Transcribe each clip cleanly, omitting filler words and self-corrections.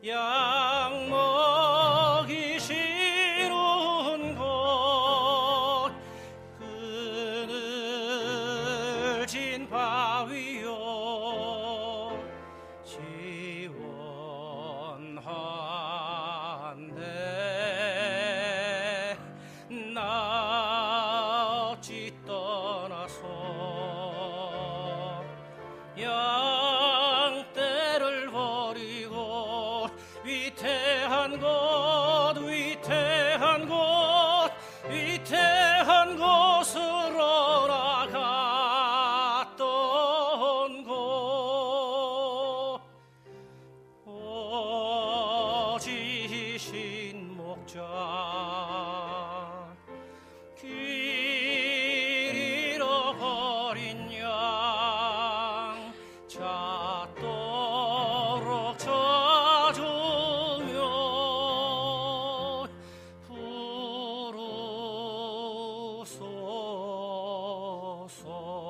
양 먹이 쉬는 곳 그늘진 바위요 시원한데 나 어찌 떠나서 양떼를 버리고 위태한 곳 위태한 곳 위태한 곳으로 나갔던 곳 오지신 목자 길 잃어버린 양 찾도록 찾으며 부르소서.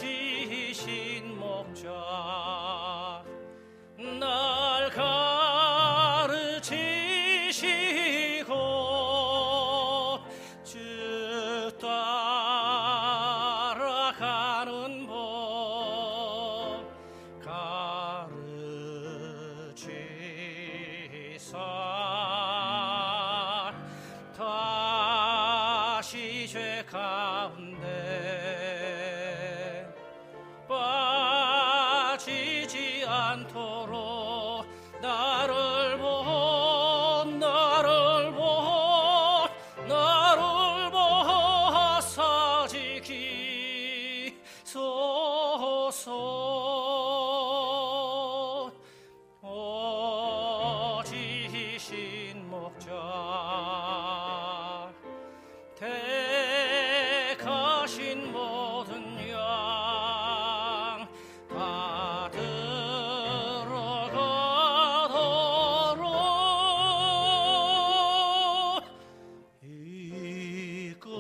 오지신 목자 날 가르치시고 주 따라가는 법 가르치사 다시 죄 가운데 빠지지 않도록 나를 보호하사 지키소서. 오지신 목자 택하신 모든 양 다 들어가도록 이끄소서.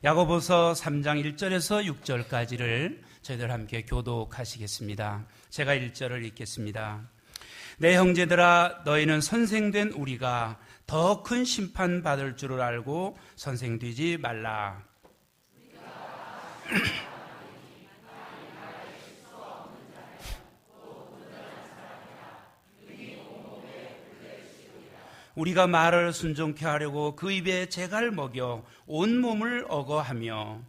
야고보서 3장 1절에서 6절까지를 저희들 함께 교독하시겠습니다. 제가 1절을 읽겠습니다. 내 형제들아, 너희는 선생된 우리가 더 큰 심판 받을 줄을 알고 선생되지 말라. 우리가 말을 순종케 하려고 그 입에 재갈 먹여 온몸을 억어하며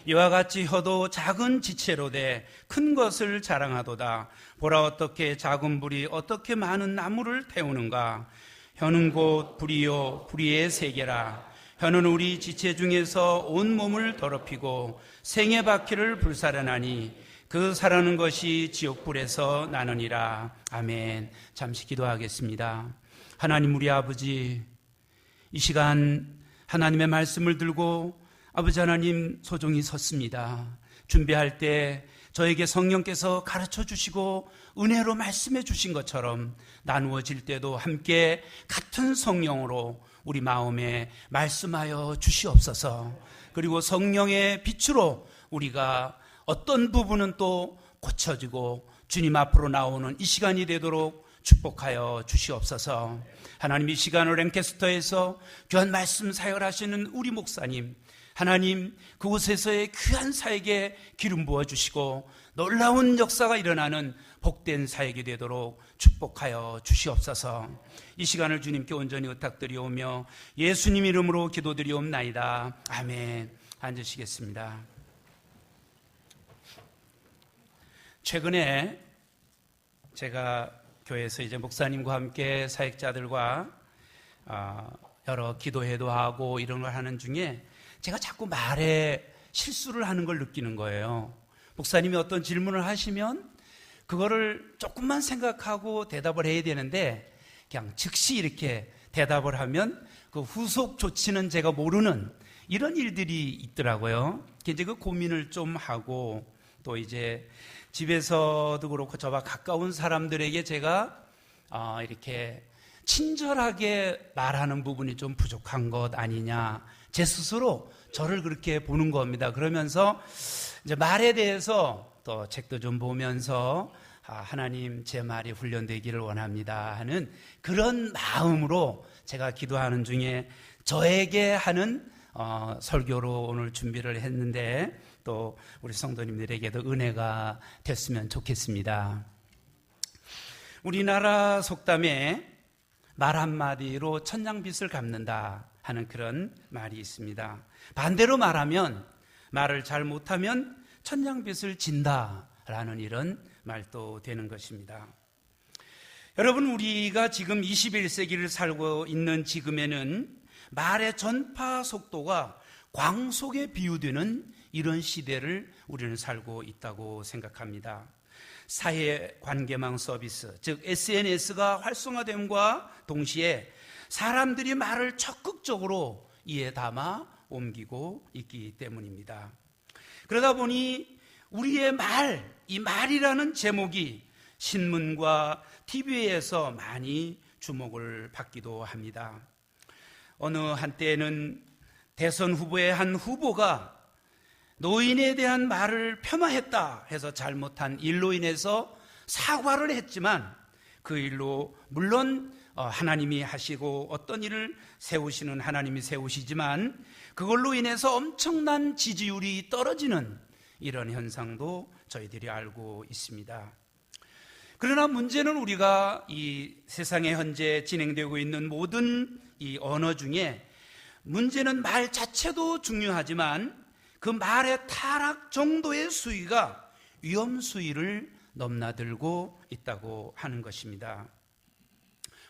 이와 같이 혀도 작은 지체로 돼 큰 것을 자랑하도다. 보라, 어떻게 작은 불이 어떻게 많은 나무를 태우는가. 혀는 곧 불이요 불의의 세계라. 혀는 우리 지체 중에서 온몸을 더럽히고 생의 바퀴를 불사르나니 그 사라는 것이 지옥불에서 나느니라. 아멘. 잠시 기도하겠습니다. 하나님, 우리 아버지, 이 시간 하나님의 말씀을 들고 아버지 하나님 소중히 섰습니다. 준비할 때 저에게 성령께서 가르쳐 주시고 은혜로 말씀해 주신 것처럼 나누어질 때도 함께 같은 성령으로 우리 마음에 말씀하여 주시옵소서. 그리고 성령의 빛으로 우리가 어떤 부분은 또 고쳐지고 주님 앞으로 나오는 이 시간이 되도록 축복하여 주시옵소서. 하나님, 이 시간을 랭캐스터에서 귀한 말씀 사역하시는 우리 목사님, 하나님, 그곳에서의 귀한 사역에 기름 부어주시고 놀라운 역사가 일어나는 복된 사역이 되도록 축복하여 주시옵소서. 이 시간을 주님께 온전히 의탁드리오며 예수님 이름으로 기도드리옵나이다. 아멘. 앉으시겠습니다. 최근에 제가 교회에서 이제 목사님과 함께 사역자들과 여러 기도회도 하고 이런 걸 하는 중에 제가 자꾸 말에 실수를 하는 걸 느끼는 거예요. 목사님이 어떤 질문을 하시면 그거를 조금만 생각하고 대답을 해야 되는데 그냥 즉시 이렇게 대답을 하면 그 후속 조치는 제가 모르는 이런 일들이 있더라고요. 이제 그 고민을 좀 하고 또 이제 집에서도 그렇고 저와 가까운 사람들에게 제가 이렇게 친절하게 말하는 부분이 좀 부족한 것 아니냐, 제 스스로 저를 그렇게 보는 겁니다. 그러면서 이제 말에 대해서 또 책도 좀 보면서 하나님, 제 말이 훈련되기를 원합니다 하는 그런 마음으로 제가 기도하는 중에 저에게 하는 설교로 오늘 준비를 했는데 또 우리 성도님들에게도 은혜가 됐으면 좋겠습니다. 우리나라 속담에 말 한마디로 천냥빚을 갚는다 하는 그런 말이 있습니다. 반대로 말하면 말을 잘 못하면 천냥빚을 진다라는 이런 말도 되는 것입니다. 여러분, 우리가 지금 21세기를 살고 있는 지금에는 말의 전파 속도가 광속에 비유되는 이런 시대를 우리는 살고 있다고 생각합니다. 사회관계망 서비스, 즉 SNS가 활성화됨과 동시에 사람들이 말을 적극적으로 이에 담아 옮기고 있기 때문입니다. 그러다 보니 우리의 말, 이 말이라는 제목이 신문과 TV에서 많이 주목을 받기도 합니다. 어느 한때는 대선 후보의 한 후보가 노인에 대한 말을 폄하했다 해서 잘못한 일로 인해서 사과를 했지만 그 일로 물론 하나님이 하시고 어떤 일을 세우시는 하나님이 세우시지만 그걸로 인해서 엄청난 지지율이 떨어지는 이런 현상도 저희들이 알고 있습니다. 그러나 문제는 우리가 이 세상에 현재 진행되고 있는 모든 이 언어 중에 문제는 말 자체도 중요하지만 그 말의 타락 정도의 수위가 위험 수위를 넘나들고 있다고 하는 것입니다.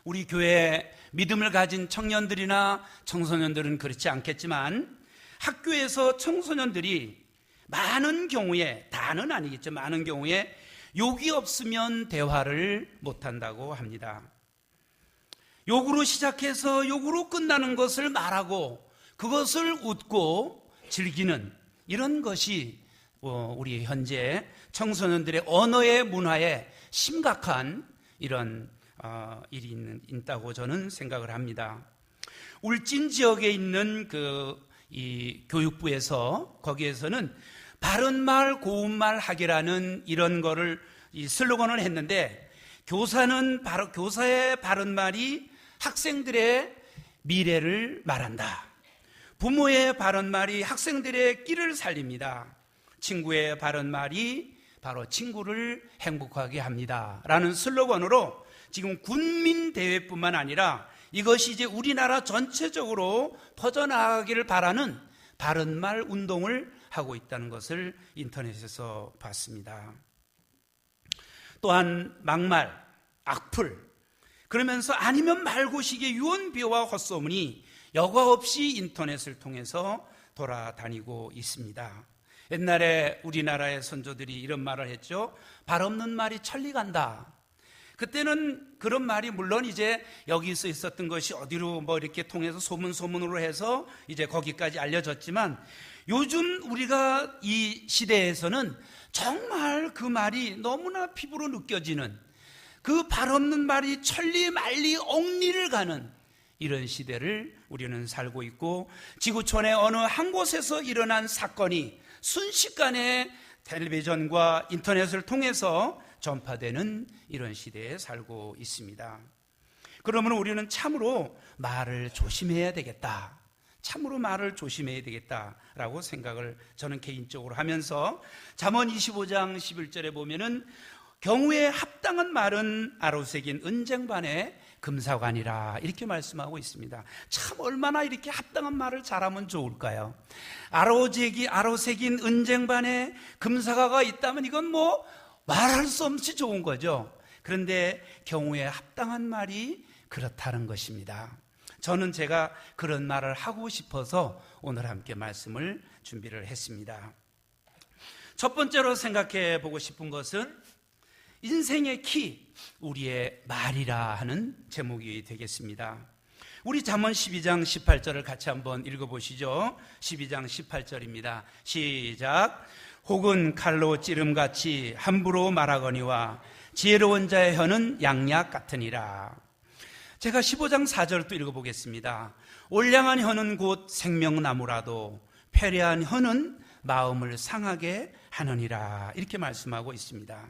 우리 교회에 믿음을 가진 청년들이나 청소년들은 그렇지 않겠지만 학교에서 청소년들이 많은 경우에, 다는 아니겠죠, 많은 경우에 욕이 없으면 대화를 못한다고 합니다. 욕으로 시작해서 욕으로 끝나는 것을 말하고 그것을 웃고 즐기는 이런 것이 우리 현재 청소년들의 언어의 문화에 심각한 이런 일이 있다고 저는 생각을 합니다. 울진 지역에 있는 이 교육부에서 거기에서는 바른말 고운말 하기라는 이런 거를 이 슬로건을 했는데, 교사의 바른말이 학생들의 미래를 말한다. 부모의 바른말이 학생들의 끼를 살립니다. 친구의 바른말이 바로 친구를 행복하게 합니다. 라는 슬로건으로 지금 군민대회뿐만 아니라 이것이 이제 우리나라 전체적으로 퍼져나가기를 바라는 바른말 운동을 하고 있다는 것을 인터넷에서 봤습니다. 또한 막말, 악플, 그러면서 아니면 말고식의 유언비어와 헛소문이 여과 없이 인터넷을 통해서 돌아다니고 있습니다. 옛날에 우리나라의 선조들이 이런 말을 했죠. 발 없는 말이 천리 간다. 그때는 그런 말이 물론 이제 여기서 있었던 것이 어디로 이렇게 통해서 소문으로 해서 이제 거기까지 알려졌지만, 요즘 우리가 이 시대에서는 정말 그 말이 너무나 피부로 느껴지는, 그 발 없는 말이 천리 만리 억리를 가는 이런 시대를 우리는 살고 있고, 지구촌의 어느 한 곳에서 일어난 사건이 순식간에 텔레비전과 인터넷을 통해서 전파되는 이런 시대에 살고 있습니다. 그러면 우리는 참으로 말을 조심해야 되겠다. 참으로 말을 조심해야 되겠다라고 생각을 저는 개인적으로 하면서, 잠언 25장 11절에 보면은 경우에 합당한 말은 아로새긴 은쟁반에 금사관이라 이렇게 말씀하고 있습니다. 참 얼마나 이렇게 합당한 말을 잘하면 좋을까요? 아로새긴 은쟁반에 금사과가 있다면 이건 말할 수 없이 좋은 거죠. 그런데 경우에 합당한 말이 그렇다는 것입니다. 저는 제가 그런 말을 하고 싶어서 오늘 함께 말씀을 준비를 했습니다. 첫 번째로 생각해 보고 싶은 것은 인생의 키, 우리의 말이라 하는 제목이 되겠습니다. 우리 잠언 12장 18절을 같이 한번 읽어보시죠. 12장 18절입니다. 시작. 혹은 칼로 찌름같이 함부로 말하거니와 지혜로운 자의 혀는 양약 같으니라. 제가 15장 4절을 또 읽어보겠습니다. 올량한 혀는 곧 생명나무라도 패례한 혀는 마음을 상하게 하느니라. 이렇게 말씀하고 있습니다.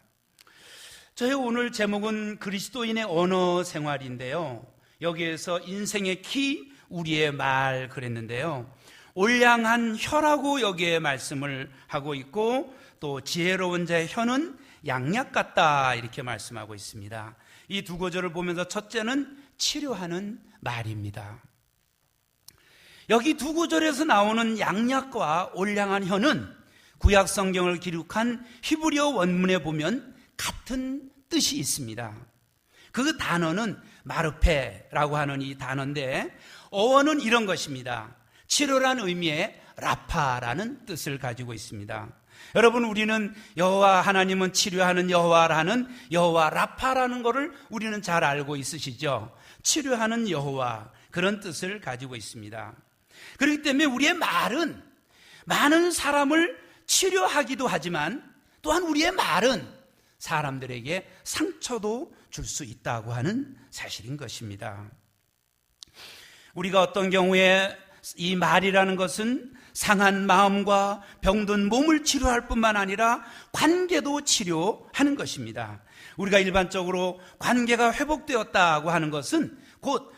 저희 오늘 제목은 그리스도인의 언어 생활인데요, 여기에서 인생의 키, 우리의 말 그랬는데요, 올량한 혀라고 여기에 말씀을 하고 있고, 또 지혜로운 자의 혀는 양약 같다 이렇게 말씀하고 있습니다. 이 두 구절을 보면서 첫째는 치료하는 말입니다. 여기 두 구절에서 나오는 양약과 올량한 혀는 구약 성경을 기록한 히브리어 원문에 보면 같은 뜻이 있습니다. 그 단어는 마르페라고 하는 이 단어인데, 어원은 이런 것입니다. 치료라는 의미의 라파라는 뜻을 가지고 있습니다. 여러분, 우리는 여호와 하나님은 치료하는 여호와라는 여호와 라파라는 것을 우리는 잘 알고 있으시죠? 치료하는 여호와, 그런 뜻을 가지고 있습니다. 그렇기 때문에 우리의 말은 많은 사람을 치료하기도 하지만, 또한 우리의 말은 사람들에게 상처도 줄 수 있다고 하는 사실인 것입니다. 우리가 어떤 경우에 이 말이라는 것은 상한 마음과 병든 몸을 치료할 뿐만 아니라 관계도 치료하는 것입니다. 우리가 일반적으로 관계가 회복되었다고 하는 것은 곧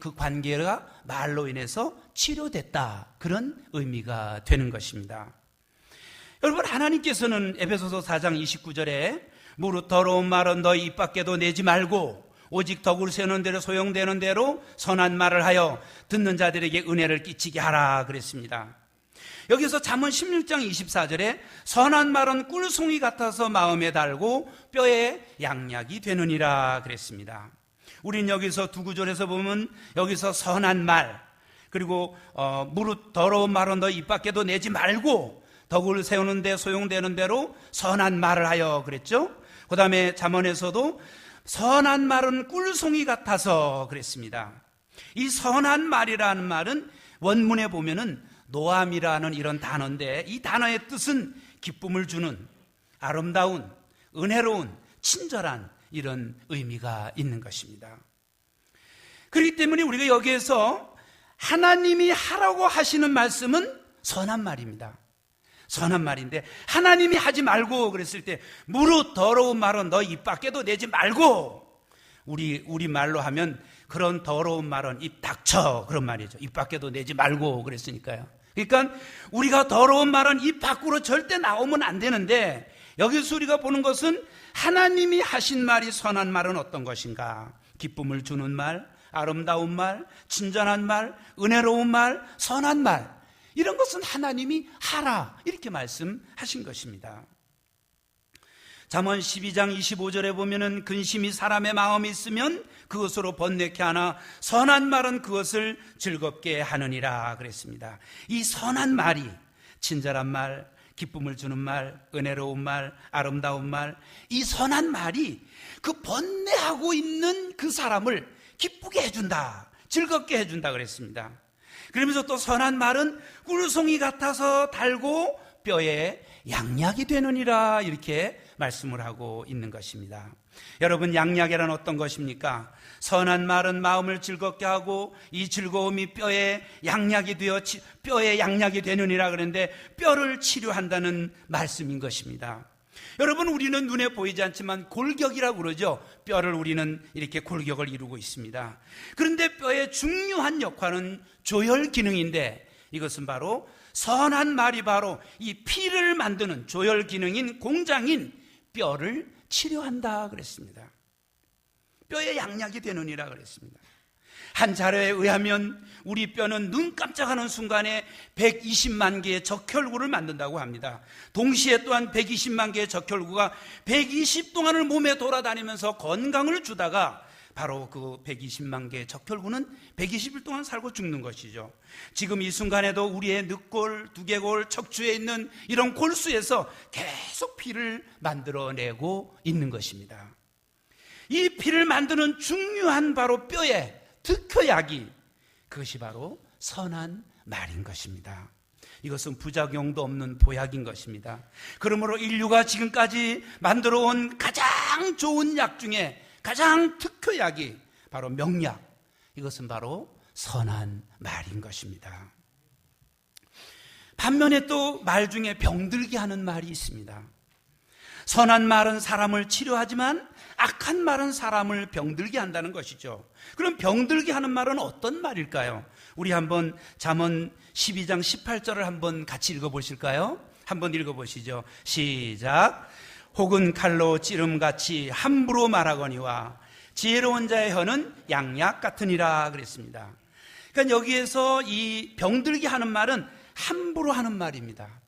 그 관계가 말로 인해서 치료됐다, 그런 의미가 되는 것입니다. 여러분, 하나님께서는 에베소서 4장 29절에 무릇 더러운 말은 너희 입 밖에도 내지 말고 오직 덕을 세우는 대로 소용되는 대로 선한 말을 하여 듣는 자들에게 은혜를 끼치게 하라 그랬습니다. 여기서 잠언 16장 24절에 선한 말은 꿀송이 같아서 마음에 달고 뼈에 양약이 되느니라 그랬습니다. 우린 여기서 두 구절에서 보면 여기서 선한 말, 그리고 무릇 더러운 말은 너희 입 밖에도 내지 말고 덕을 세우는 데 소용되는 대로 선한 말을 하여 그랬죠. 그 다음에 잠언에서도 선한 말은 꿀송이 같아서 그랬습니다. 이 선한 말이라는 말은 원문에 보면은 노함이라는 이런 단어인데, 이 단어의 뜻은 기쁨을 주는, 아름다운, 은혜로운, 친절한 이런 의미가 있는 것입니다. 그렇기 때문에 우리가 여기에서 하나님이 하라고 하시는 말씀은 선한 말입니다. 선한 말인데 하나님이 하지 말고 그랬을 때 무릇 더러운 말은 너 입 밖에도 내지 말고, 우리 말로 하면 그런 더러운 말은 입 닥쳐, 그런 말이죠. 입 밖에도 내지 말고 그랬으니까요. 그러니까 우리가 더러운 말은 입 밖으로 절대 나오면 안 되는데, 여기서 우리가 보는 것은 하나님이 하신 말이 선한 말은 어떤 것인가? 기쁨을 주는 말, 아름다운 말, 친절한 말, 은혜로운 말, 선한 말, 이런 것은 하나님이 하라, 이렇게 말씀하신 것입니다. 잠언 12장 25절에 보면은 근심이 사람의 마음에 있으면 그것으로 번뇌케 하나 선한 말은 그것을 즐겁게 하느니라 그랬습니다. 이 선한 말이, 친절한 말, 기쁨을 주는 말, 은혜로운 말, 아름다운 말, 이 선한 말이 그 번뇌하고 있는 그 사람을 기쁘게 해준다, 즐겁게 해준다 그랬습니다. 그러면서 또 선한 말은 꿀송이 같아서 달고 뼈에 양약이 되느니라, 이렇게 말씀을 하고 있는 것입니다. 여러분, 양약이란 어떤 것입니까? 선한 말은 마음을 즐겁게 하고 이 즐거움이 뼈에 양약이 되느니라 그랬는데 뼈를 치료한다는 말씀인 것입니다. 여러분, 우리는 눈에 보이지 않지만 골격이라고 그러죠. 뼈를 우리는 이렇게 골격을 이루고 있습니다. 그런데 뼈의 중요한 역할은 조혈 기능인데, 이것은 바로 선한 말이 바로 이 피를 만드는 조혈 기능인 공장인 뼈를 치료한다 그랬습니다. 뼈에 양약이 되느니라 그랬습니다. 한 자료에 의하면 우리 뼈는 눈 깜짝하는 순간에 120만 개의 적혈구를 만든다고 합니다. 동시에 또한 120만 개의 적혈구가 120 동안을 몸에 돌아다니면서 건강을 주다가 바로 그 120만 개의 적혈구는 120일 동안 살고 죽는 것이죠. 지금 이 순간에도 우리의 늑골, 두개골, 척추에 있는 이런 골수에서 계속 피를 만들어내고 있는 것입니다. 이 피를 만드는 중요한 바로 뼈의 특효약이, 그것이 바로 선한 말인 것입니다. 이것은 부작용도 없는 보약인 것입니다. 그러므로 인류가 지금까지 만들어온 가장 좋은 약 중에 가장 특효약이 바로 명약, 이것은 바로 선한 말인 것입니다. 반면에 또 말 중에 병들게 하는 말이 있습니다. 선한 말은 사람을 치료하지만 악한 말은 사람을 병들게 한다는 것이죠. 그럼 병들게 하는 말은 어떤 말일까요? 우리 한번 잠언 12장 18절을 한번 같이 읽어보실까요? 한번 읽어보시죠. 시작. 혹은 칼로 찌름같이 함부로 말하거니와 지혜로운 자의 혀는 양약 같으니라 그랬습니다. 그러니까 여기에서 이 병들게 하는 말은 함부로 하는 말입니다.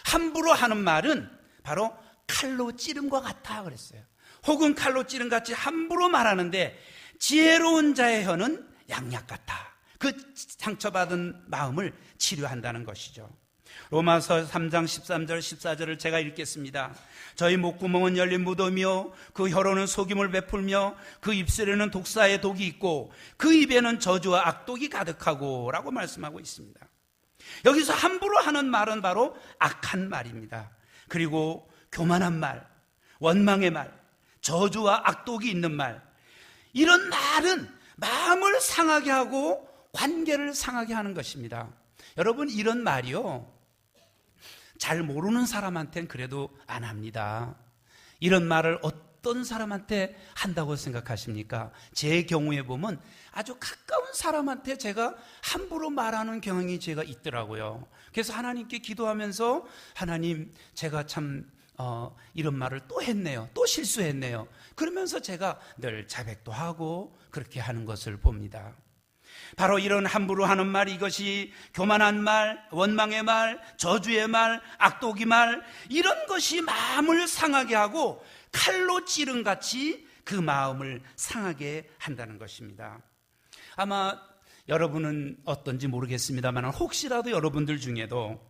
함부로 하는 말은 바로 칼로 찌름과 같아 그랬어요. 혹은 칼로 찌름같이 함부로 말하는데 지혜로운 자의 혀는 양약 같아. 그 상처받은 마음을 치료한다는 것이죠. 로마서 3장 13절 14절을 제가 읽겠습니다. 저희 목구멍은 열린 무덤이요 그 혀로는 속임을 베풀며 그 입술에는 독사의 독이 있고 그 입에는 저주와 악독이 가득하고 라고 말씀하고 있습니다. 여기서 함부로 하는 말은 바로 악한 말입니다. 그리고 교만한 말, 원망의 말, 저주와 악독이 있는 말, 이런 말은 마음을 상하게 하고 관계를 상하게 하는 것입니다. 여러분, 이런 말이요, 잘 모르는 사람한테는 그래도 안 합니다. 이런 말을 어떤 사람한테 한다고 생각하십니까? 제 경우에 보면 아주 가까운 사람한테 제가 함부로 말하는 경향이 제가 있더라고요. 그래서 하나님께 기도하면서 하나님, 제가 참 이런 말을 또 했네요. 또 실수했네요. 그러면서 제가 늘 자백도 하고 그렇게 하는 것을 봅니다. 바로 이런 함부로 하는 말, 이것이 교만한 말, 원망의 말, 저주의 말, 악독의 말, 이런 것이 마음을 상하게 하고 칼로 찌른같이 그 마음을 상하게 한다는 것입니다. 아마 여러분은 어떤지 모르겠습니다만 혹시라도 여러분들 중에도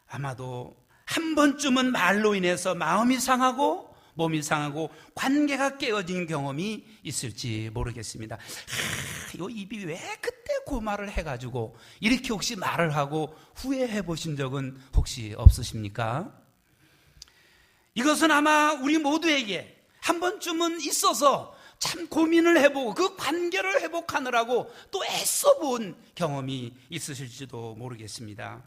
아마도 한 번쯤은 말로 인해서 마음이 상하고 몸이 상하고 관계가 깨어진 경험이 있을지 모르겠습니다. 이 입이 왜 그때 그 말을 해가지고 이렇게 혹시 말을 하고 후회해 보신 적은 혹시 없으십니까? 이것은 아마 우리 모두에게 한 번쯤은 있어서 참 고민을 해보고 그 관계를 회복하느라고 또 애써본 경험이 있으실지도 모르겠습니다.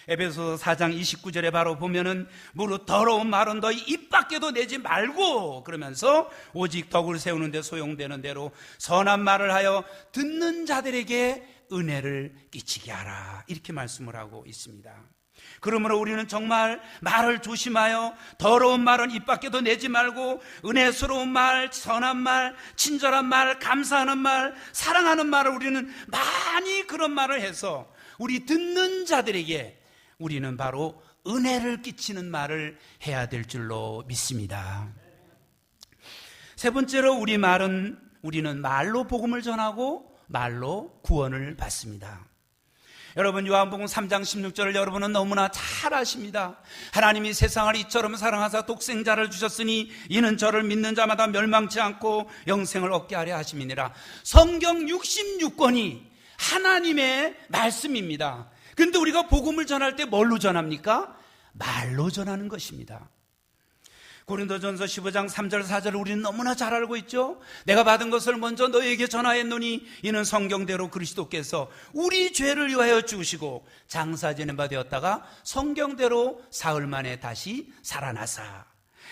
에베소서 4장 29절에 바로 보면은 무릇 더러운 말은 너희 입 밖에도 내지 말고 그러면서 오직 덕을 세우는 데 소용되는 대로 선한 말을 하여 듣는 자들에게 은혜를 끼치게 하라, 이렇게 말씀을 하고 있습니다. 그러므로 우리는 정말 말을 조심하여 더러운 말은 입 밖에도 내지 말고 은혜스러운 말, 선한 말, 친절한 말, 감사하는 말, 사랑하는 말을 우리는 많이 그런 말을 해서 우리 듣는 자들에게 우리는 바로 은혜를 끼치는 말을 해야 될 줄로 믿습니다. 세 번째로 우리는 말로 복음을 전하고 말로 구원을 받습니다. 여러분, 요한복음 3장 16절을 여러분은 너무나 잘 아십니다. 하나님이 세상을 이처럼 사랑하사 독생자를 주셨으니 이는 저를 믿는 자마다 멸망치 않고 영생을 얻게 하려 하심이니라. 성경 66권이 하나님의 말씀입니다. 그런데 우리가 복음을 전할 때 뭘로 전합니까? 말로 전하는 것입니다. 고린도전서 15장 3절 4절을 우리는 너무나 잘 알고 있죠. 내가 받은 것을 먼저 너희에게 전하였노니 이는 성경대로 그리스도께서 우리 죄를 위하여 죽으시고 장사 지낸 바 되었다가 성경대로 사흘 만에 다시 살아나사.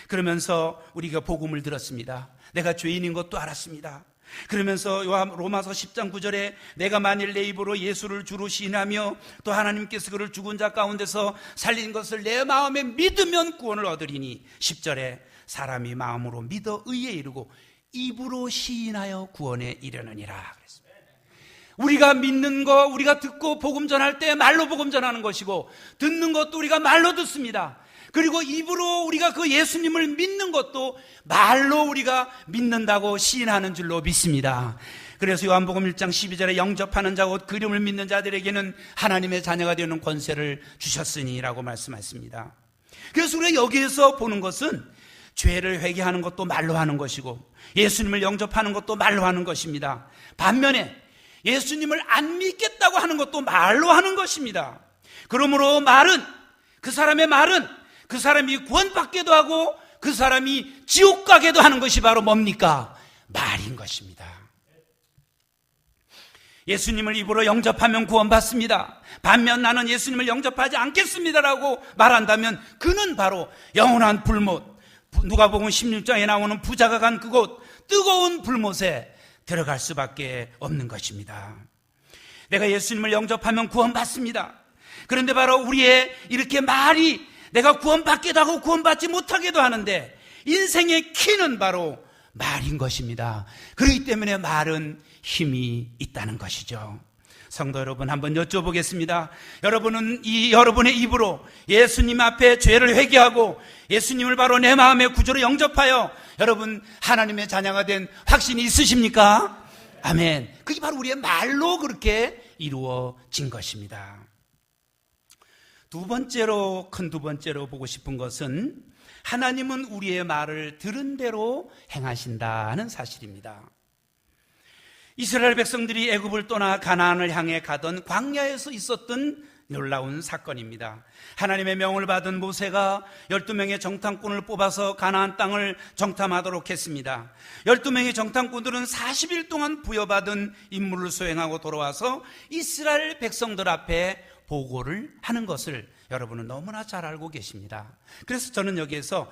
그러면서 우리가 복음을 들었습니다. 내가 죄인인 것도 알았습니다. 그러면서 로마서 10장 9절에 내가 만일 내 입으로 예수를 주로 시인하며 또 하나님께서 그를 죽은 자 가운데서 살린 것을 내 마음에 믿으면 구원을 얻으리니 10절에 사람이 마음으로 믿어 의에 이르고 입으로 시인하여 구원에 이르느니라 그랬습니다. 우리가 믿는 거, 우리가 듣고 복음 전할 때 말로 복음 전하는 것이고 듣는 것도 우리가 말로 듣습니다. 그리고 입으로 우리가 그 예수님을 믿는 것도 말로 우리가 믿는다고 시인하는 줄로 믿습니다. 그래서 요한복음 1장 12절에 영접하는 자 곧 그 이름을 믿는 자들에게는 하나님의 자녀가 되는 권세를 주셨으니라고 말씀하십니다. 그래서 우리가 여기에서 보는 것은 죄를 회개하는 것도 말로 하는 것이고 예수님을 영접하는 것도 말로 하는 것입니다. 반면에 예수님을 안 믿겠다고 하는 것도 말로 하는 것입니다. 그러므로 말은, 그 사람의 말은 그 사람이 구원받게도 하고 그 사람이 지옥 가게도 하는 것이 바로 뭡니까? 말인 것입니다. 예수님을 입으로 영접하면 구원받습니다. 반면 나는 예수님을 영접하지 않겠습니다라고 말한다면 그는 바로 영원한 불못, 누가복음 16장에 나오는 부자가 간 그곳 뜨거운 불못에 들어갈 수밖에 없는 것입니다. 내가 예수님을 영접하면 구원받습니다. 그런데 바로 우리의 이렇게 말이 내가 구원받기도 하고 구원받지 못하기도 하는데 인생의 키는 바로 말인 것입니다. 그렇기 때문에 말은 힘이 있다는 것이죠. 성도 여러분, 한번 여쭤보겠습니다. 여러분은 여러분의 입으로 예수님 앞에 죄를 회개하고 예수님을 바로 내 마음의 구주로 영접하여 여러분 하나님의 자녀가 된 확신이 있으십니까? 아멘. 그게 바로 우리의 말로 그렇게 이루어진 것입니다. 큰 두 번째로 보고 싶은 것은 하나님은 우리의 말을 들은 대로 행하신다는 사실입니다. 이스라엘 백성들이 애굽을 떠나 가나안을 향해 가던 광야에서 있었던 놀라운 사건입니다. 하나님의 명을 받은 모세가 12명의 정탐꾼을 뽑아서 가나안 땅을 정탐하도록 했습니다. 12명의 정탐꾼들은 40일 동안 부여받은 임무를 수행하고 돌아와서 이스라엘 백성들 앞에 보고를 하는 것을 여러분은 너무나 잘 알고 계십니다. 그래서 저는 여기에서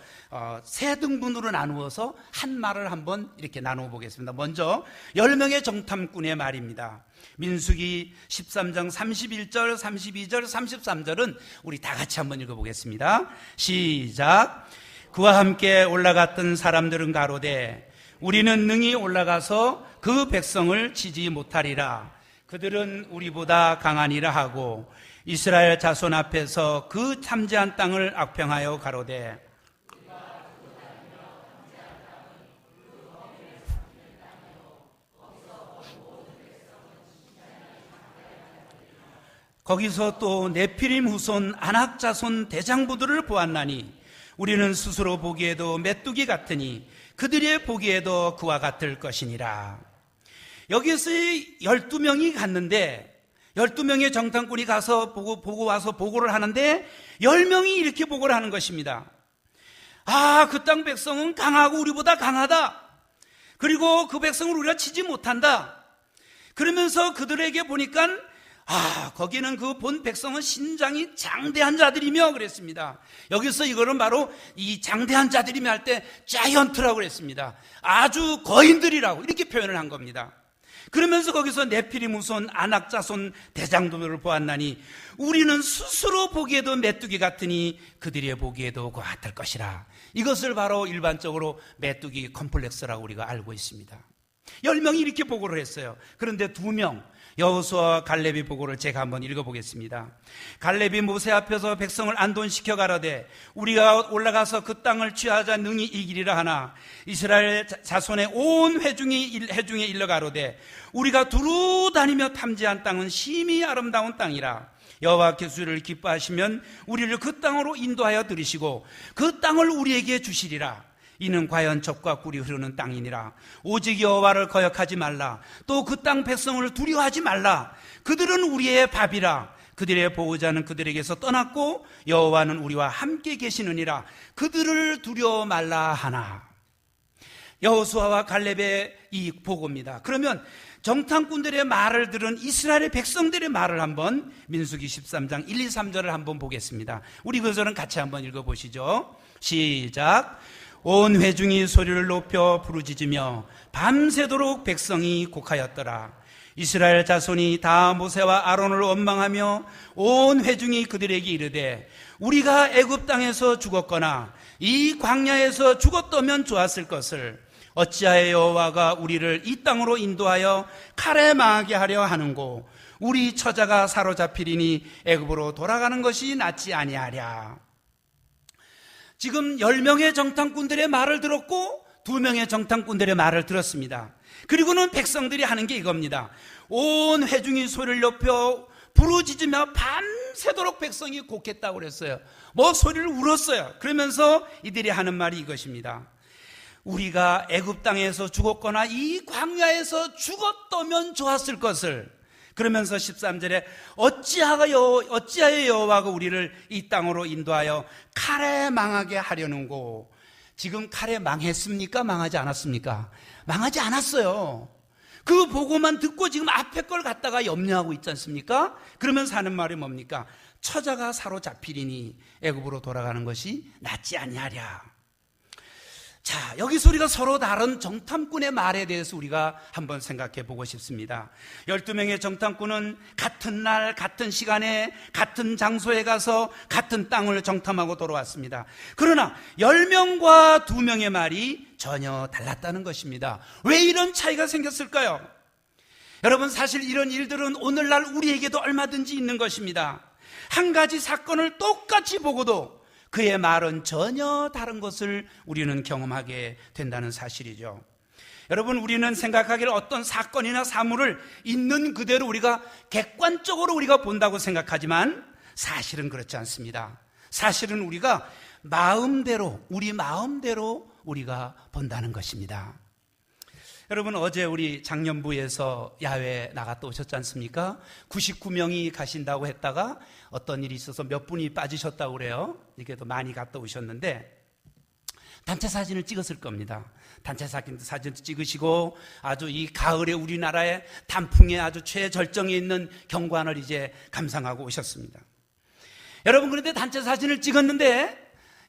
세 등분으로 나누어서 한 말을 한번 이렇게 나누어 보겠습니다. 먼저 10명의 정탐꾼의 말입니다. 민수기 13장 31절, 32절, 33절은 우리 다 같이 한번 읽어보겠습니다. 시작. 그와 함께 올라갔던 사람들은 가로되 우리는 능히 올라가서 그 백성을 치지 못하리라. 그들은 우리보다 강하니라 하고 이스라엘 자손 앞에서 그 참지한 땅을 악평하여 가로되 거기서 또 네피림 후손 아낙 자손 대장부들을 보았나니 우리는 스스로 보기에도 메뚜기 같으니 그들의 보기에도 그와 같을 것이니라. 여기에서 12명이 갔는데 12명의 정탐꾼이 가서 보고 와서 보고를 하는데 10명이 이렇게 보고를 하는 것입니다. 그 땅 백성은 강하고 우리보다 강하다. 그리고 그 백성을 우리가 치지 못한다. 그러면서 그들에게 보니까 거기는 그 본 백성은 신장이 장대한 자들이며 그랬습니다. 여기서 이거는 바로 이 장대한 자들이며 할 때 자이언트라고 그랬습니다. 아주 거인들이라고 이렇게 표현을 한 겁니다. 그러면서 거기서 네피림 후손 아낙 자손 대장들을 보았나니 우리는 스스로 보기에도 메뚜기 같으니 그들의 보기에도 같을 것이라. 이것을 바로 일반적으로 메뚜기 컴플렉스라고 우리가 알고 있습니다. 10명이 이렇게 보고를 했어요. 그런데 2명 여호수아와 갈렙이 보고를 제가 한번 읽어보겠습니다. 갈렙이 모세 앞에서 백성을 안돈시켜 가라되 우리가 올라가서 그 땅을 취하자 능히 이기리라 하나 이스라엘 자손의 온 회중에 일러 가로되 우리가 두루 다니며 탐지한 땅은 심히 아름다운 땅이라. 여호와께서 우리를 기뻐하시면 우리를 그 땅으로 인도하여 들이시고 그 땅을 우리에게 주시리라. 이는 과연 젖과 꿀이 흐르는 땅이니라. 오직 여호와를 거역하지 말라. 또 그 땅 백성을 두려워하지 말라. 그들은 우리의 밥이라. 그들의 보호자는 그들에게서 떠났고 여호와는 우리와 함께 계시느니라. 그들을 두려워 말라 하나. 여호수아와 갈렙의 이 보고입니다. 그러면 정탐꾼들의 말을 들은 이스라엘의 백성들의 말을 한번 민수기 13장 1, 2, 3절을 한번 보겠습니다. 우리 그절은 같이 한번 읽어보시죠. 시작. 온 회중이 소리를 높여 부르짖으며 밤새도록 백성이 곡하였더라. 이스라엘 자손이 다 모세와 아론을 원망하며 온 회중이 그들에게 이르되 우리가 애굽 땅에서 죽었거나 이 광야에서 죽었다면 좋았을 것을 어찌하여 여호와가 우리를 이 땅으로 인도하여 칼에 망하게 하려 하는고 우리 처자가 사로잡히리니 애굽으로 돌아가는 것이 낫지 아니하랴. 지금 10명의 정탐꾼들의 말을 들었고 2명의 정탐꾼들의 말을 들었습니다. 그리고는 백성들이 하는 게 이겁니다. 온 회중이 소리를 높여 부르짖으며 밤새도록 백성이 곡했다고 그랬어요. 소리를 울었어요. 그러면서 이들이 하는 말이 이것입니다. 우리가 애굽 땅에서 죽었거나 이 광야에서 죽었다면 좋았을 것을. 그러면서 13절에 어찌하여 여호와가 우리를 이 땅으로 인도하여 칼에 망하게 하려는고. 지금 칼에 망했습니까? 망하지 않았습니까? 망하지 않았어요. 그 보고만 듣고 지금 앞에 걸 갖다가 염려하고 있지 않습니까? 그러면서 하는 말이 뭡니까? 처자가 사로잡히리니 애굽으로 돌아가는 것이 낫지 아니하랴. 자, 여기서 우리가 서로 다른 정탐꾼의 말에 대해서 우리가 한번 생각해 보고 싶습니다. 12명의 정탐꾼은 같은 날, 같은 시간에, 같은 장소에 가서 같은 땅을 정탐하고 돌아왔습니다. 그러나 10명과 2명의 말이 전혀 달랐다는 것입니다. 왜 이런 차이가 생겼을까요? 여러분, 사실 이런 일들은 오늘날 우리에게도 얼마든지 있는 것입니다. 한 가지 사건을 똑같이 보고도 그의 말은 전혀 다른 것을 우리는 경험하게 된다는 사실이죠. 여러분, 우리는 생각하기를 어떤 사건이나 사물을 있는 그대로 우리가 객관적으로 우리가 본다고 생각하지만 사실은 그렇지 않습니다. 사실은 우리가 우리 마음대로 우리가 본다는 것입니다. 여러분, 어제 우리 장년부에서 야외 나갔다 오셨지 않습니까? 99명이 가신다고 했다가 어떤 일이 있어서 몇 분이 빠지셨다고 그래요. 이렇게도 많이 갔다 오셨는데 단체 사진을 찍었을 겁니다. 단체 사진 찍으시고 아주 이 가을에 우리나라의 단풍에 아주 최절정에 있는 경관을 이제 감상하고 오셨습니다. 여러분, 그런데 단체 사진을 찍었는데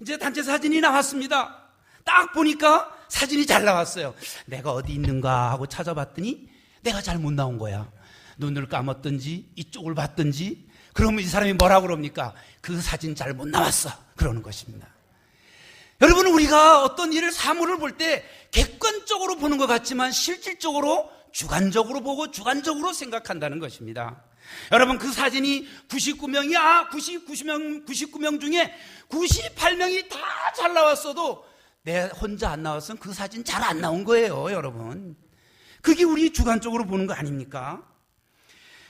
이제 단체 사진이 나왔습니다. 딱 보니까 사진이 잘 나왔어요. 내가 어디 있는가 하고 찾아봤더니 내가 잘 못 나온 거야. 눈을 감았든지 이쪽을 봤든지. 그러면 이 사람이 뭐라고 그럽니까? 그 사진 잘 못 나왔어, 그러는 것입니다. 여러분, 우리가 어떤 일을, 사물을 볼 때 객관적으로 보는 것 같지만 실질적으로 주관적으로 보고 주관적으로 생각한다는 것입니다. 여러분, 그 사진이 99명 중에 98명이 다 잘 나왔어도 내 혼자 안 나왔으면 그 사진 잘 안 나온 거예요, 여러분. 그게 우리 주관적으로 보는 거 아닙니까?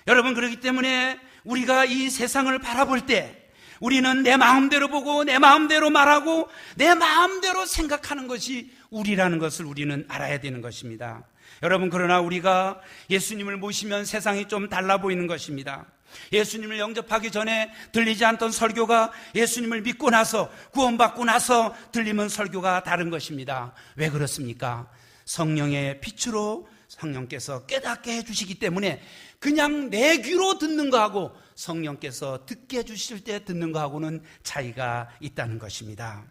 여러분, 그렇기 때문에 우리가 이 세상을 바라볼 때 우리는 내 마음대로 보고 내 마음대로 말하고 내 마음대로 생각하는 것이 우리라는 것을 우리는 알아야 되는 것입니다. 여러분, 그러나 우리가 예수님을 모시면 세상이 좀 달라 보이는 것입니다. 예수님을 영접하기 전에 들리지 않던 설교가 예수님을 믿고 나서, 구원받고 나서 들리는 설교가 다른 것입니다. 왜 그렇습니까? 성령의 빛으로 성령께서 깨닫게 해주시기 때문에 그냥 내 귀로 듣는 거하고 성령께서 듣게 해주실 때 듣는 거하고는 차이가 있다는 것입니다.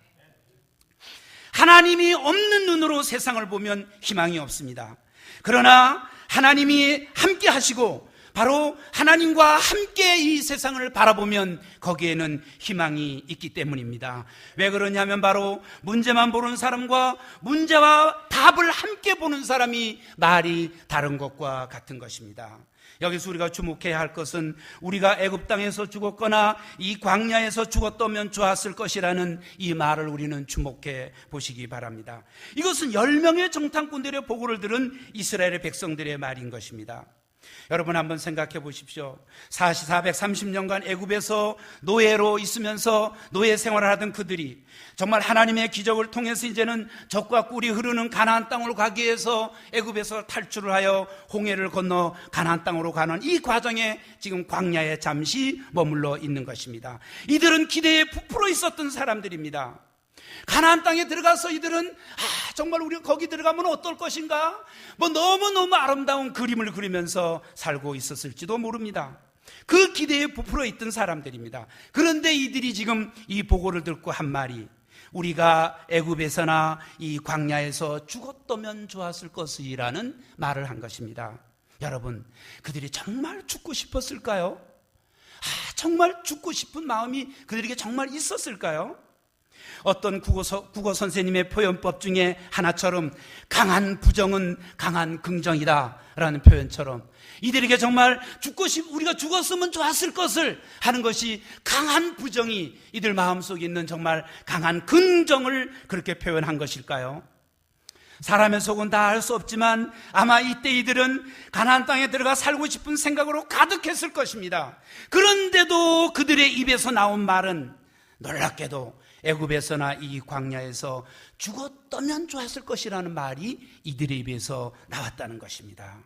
하나님이 없는 눈으로 세상을 보면 희망이 없습니다. 그러나 하나님이 함께 하시고 바로 하나님과 함께 이 세상을 바라보면 거기에는 희망이 있기 때문입니다. 왜 그러냐면 바로 문제만 보는 사람과 문제와 답을 함께 보는 사람이 말이 다른 것과 같은 것입니다. 여기서 우리가 주목해야 할 것은 우리가 애굽 땅에서 죽었거나 이 광야에서 죽었다면 좋았을 것이라는 이 말을 우리는 주목해 보시기 바랍니다. 이것은 10명의 정탐꾼들의 보고를 들은 이스라엘의 백성들의 말인 것입니다. 여러분 한번 생각해 보십시오. 430년간 애굽에서 노예로 있으면서 노예 생활을 하던 그들이 정말 하나님의 기적을 통해서 이제는 젖과 꿀이 흐르는 가나안 땅으로 가기 위해서 애굽에서 탈출을 하여 홍해를 건너 가나안 땅으로 가는 이 과정에 지금 광야에 잠시 머물러 있는 것입니다. 이들은 기대에 부풀어 있었던 사람들입니다. 가나안 땅에 들어가서 이들은 정말 우리가 거기 들어가면 어떨 것인가? 너무너무 아름다운 그림을 그리면서 살고 있었을지도 모릅니다. 그 기대에 부풀어 있던 사람들입니다. 그런데 이들이 지금 이 보고를 듣고 한 말이 우리가 애굽에서나 이 광야에서 죽었다면 좋았을 것이라는 말을 한 것입니다. 여러분, 그들이 정말 죽고 싶었을까요? 정말 죽고 싶은 마음이 그들에게 정말 있었을까요? 어떤 국어 선생님의 표현법 중에 하나처럼 강한 부정은 강한 긍정이다 라는 표현처럼 이들에게 정말 우리가 죽었으면 좋았을 것을 하는 것이 강한 부정이 이들 마음속에 있는 정말 강한 긍정을 그렇게 표현한 것일까요? 사람의 속은 다 알 수 없지만 아마 이때 이들은 가나안 땅에 들어가 살고 싶은 생각으로 가득했을 것입니다. 그런데도 그들의 입에서 나온 말은 놀랍게도 애굽에서나 이 광야에서 죽었다면 좋았을 것이라는 말이 이들의 입에서 나왔다는 것입니다.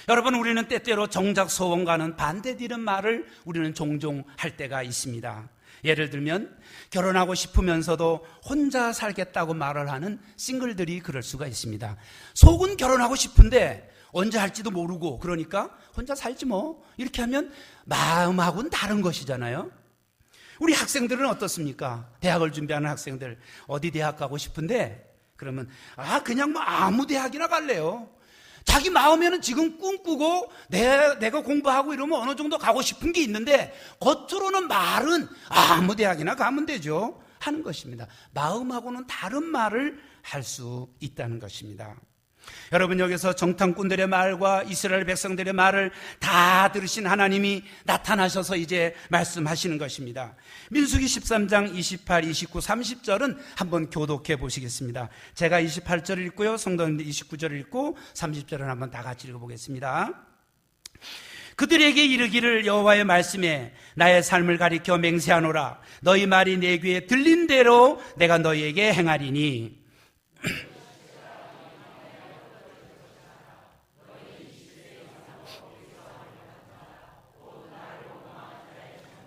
여러분, 우리는 때때로 정작 소원과는 반대되는 말을 우리는 종종 할 때가 있습니다. 예를 들면 결혼하고 싶으면서도 혼자 살겠다고 말을 하는 싱글들이 그럴 수가 있습니다. 속은 결혼하고 싶은데 언제 할지도 모르고 그러니까 혼자 살지 뭐 이렇게 하면 마음하고는 다른 것이잖아요. 우리 학생들은 어떻습니까? 대학을 준비하는 학생들 어디 대학 가고 싶은데 그러면 그냥 아무 대학이나 갈래요. 자기 마음에는 지금 꿈꾸고 내가 공부하고 이러면 어느 정도 가고 싶은 게 있는데 겉으로는 말은 아무 대학이나 가면 되죠 하는 것입니다. 마음하고는 다른 말을 할 수 있다는 것입니다. 여러분, 여기서 정탐꾼들의 말과 이스라엘 백성들의 말을 다 들으신 하나님이 나타나셔서 이제 말씀하시는 것입니다. 민수기 13장 28, 29, 30절은 한번 교독해 보시겠습니다. 제가 28절을 읽고요, 성도님들 29절을 읽고 30절을 한번 다 같이 읽어보겠습니다. 그들에게 이르기를 여호와의 말씀에 나의 삶을 가리켜 맹세하노라. 너희 말이 내 귀에 들린 대로 내가 너희에게 행하리니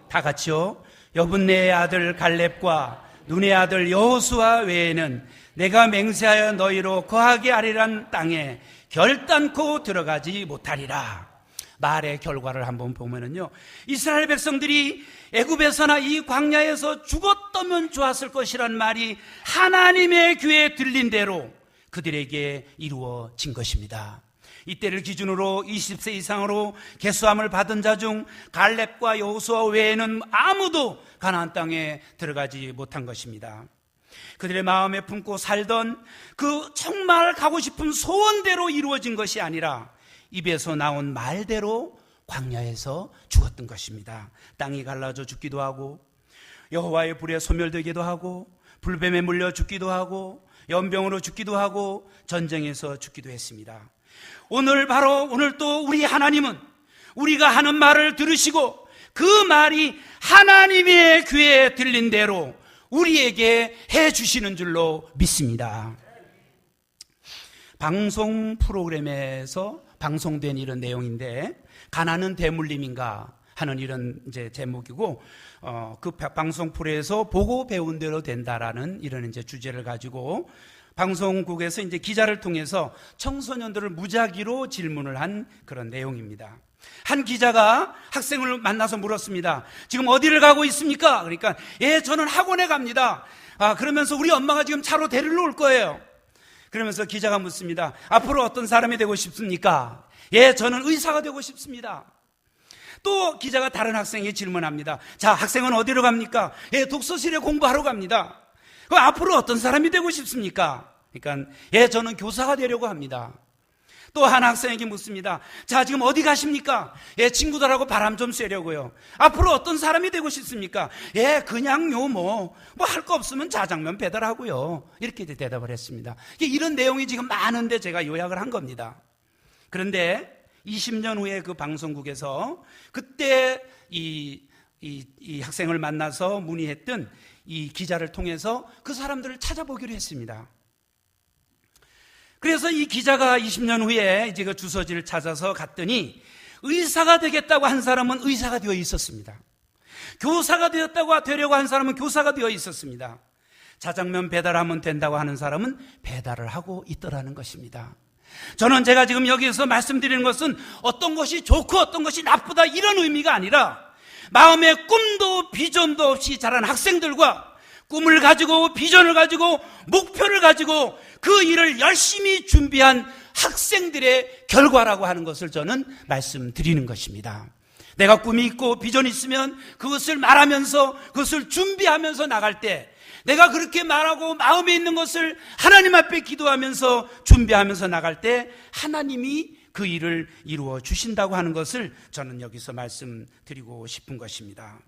다 같이요. 여분네의 아들 갈렙과 눈의 아들 여호수아 외에는 내가 맹세하여 너희로 거하게 하리란 땅에 결단코 들어가지 못하리라. 말의 결과를 한번 보면은요, 이스라엘 백성들이 애굽에서나 이 광야에서 죽었다면 좋았을 것이란 말이 하나님의 귀에 들린 대로 그들에게 이루어진 것입니다. 이때를 기준으로 20세 이상으로 계수함을 받은 자 중 갈렙과 여호수아 외에는 아무도 가나안 땅에 들어가지 못한 것입니다. 그들의 마음에 품고 살던 그 정말 가고 싶은 소원대로 이루어진 것이 아니라 입에서 나온 말대로 광야에서 죽었던 것입니다. 땅이 갈라져 죽기도 하고 여호와의 불에 소멸되기도 하고 불뱀에 물려 죽기도 하고 연병으로 죽기도 하고 전쟁에서 죽기도 했습니다. 오늘 또 우리 하나님은 우리가 하는 말을 들으시고 그 말이 하나님의 귀에 들린 대로 우리에게 해주시는 줄로 믿습니다. 방송 프로그램에서 방송된 이런 내용인데, 가난은 대물림인가 하는 이런 이제 제목이고, 그 방송 프로에서 보고 배운 대로 된다라는 이런 이제 주제를 가지고 방송국에서 이제 기자를 통해서 청소년들을 무작위로 질문을 한 그런 내용입니다. 한 기자가 학생을 만나서 물었습니다. 지금 어디를 가고 있습니까? 그러니까 예, 저는 학원에 갑니다. 그러면서 우리 엄마가 지금 차로 데리러 올 거예요. 그러면서 기자가 묻습니다. 앞으로 어떤 사람이 되고 싶습니까? 예, 저는 의사가 되고 싶습니다. 또 기자가 다른 학생에게 질문합니다. 자, 학생은 어디로 갑니까? 예, 독서실에 공부하러 갑니다. 그럼 앞으로 어떤 사람이 되고 싶습니까? 그러니까 예, 저는 교사가 되려고 합니다. 또 한 학생에게 묻습니다. 자, 지금 어디 가십니까? 예, 친구들하고 바람 좀 쐬려고요. 앞으로 어떤 사람이 되고 싶습니까? 예, 그냥요, 뭐 할 거 없으면 자장면 배달하고요. 이렇게 대답을 했습니다. 이런 내용이 지금 많은데 제가 요약을 한 겁니다. 그런데 20년 후에 그 방송국에서 그때 이 학생을 만나서 문의했던 이 기자를 통해서 그 사람들을 찾아보기로 했습니다. 그래서 이 기자가 20년 후에 이제 그 주소지를 찾아서 갔더니 의사가 되겠다고 한 사람은 의사가 되어 있었습니다. 교사가 되려고 한 사람은 교사가 되어 있었습니다. 자장면 배달하면 된다고 하는 사람은 배달을 하고 있더라는 것입니다. 저는 제가 지금 여기서 말씀드리는 것은 어떤 것이 좋고 어떤 것이 나쁘다 이런 의미가 아니라 마음에 꿈도 비전도 없이 자란 학생들과 꿈을 가지고 비전을 가지고 목표를 가지고 그 일을 열심히 준비한 학생들의 결과라고 하는 것을 저는 말씀드리는 것입니다. 내가 꿈이 있고 비전이 있으면 그것을 말하면서 그것을 준비하면서 나갈 때 내가 그렇게 말하고 마음에 있는 것을 하나님 앞에 기도하면서 준비하면서 나갈 때 하나님이 그 일을 이루어 주신다고 하는 것을 저는 여기서 말씀드리고 싶은 것입니다.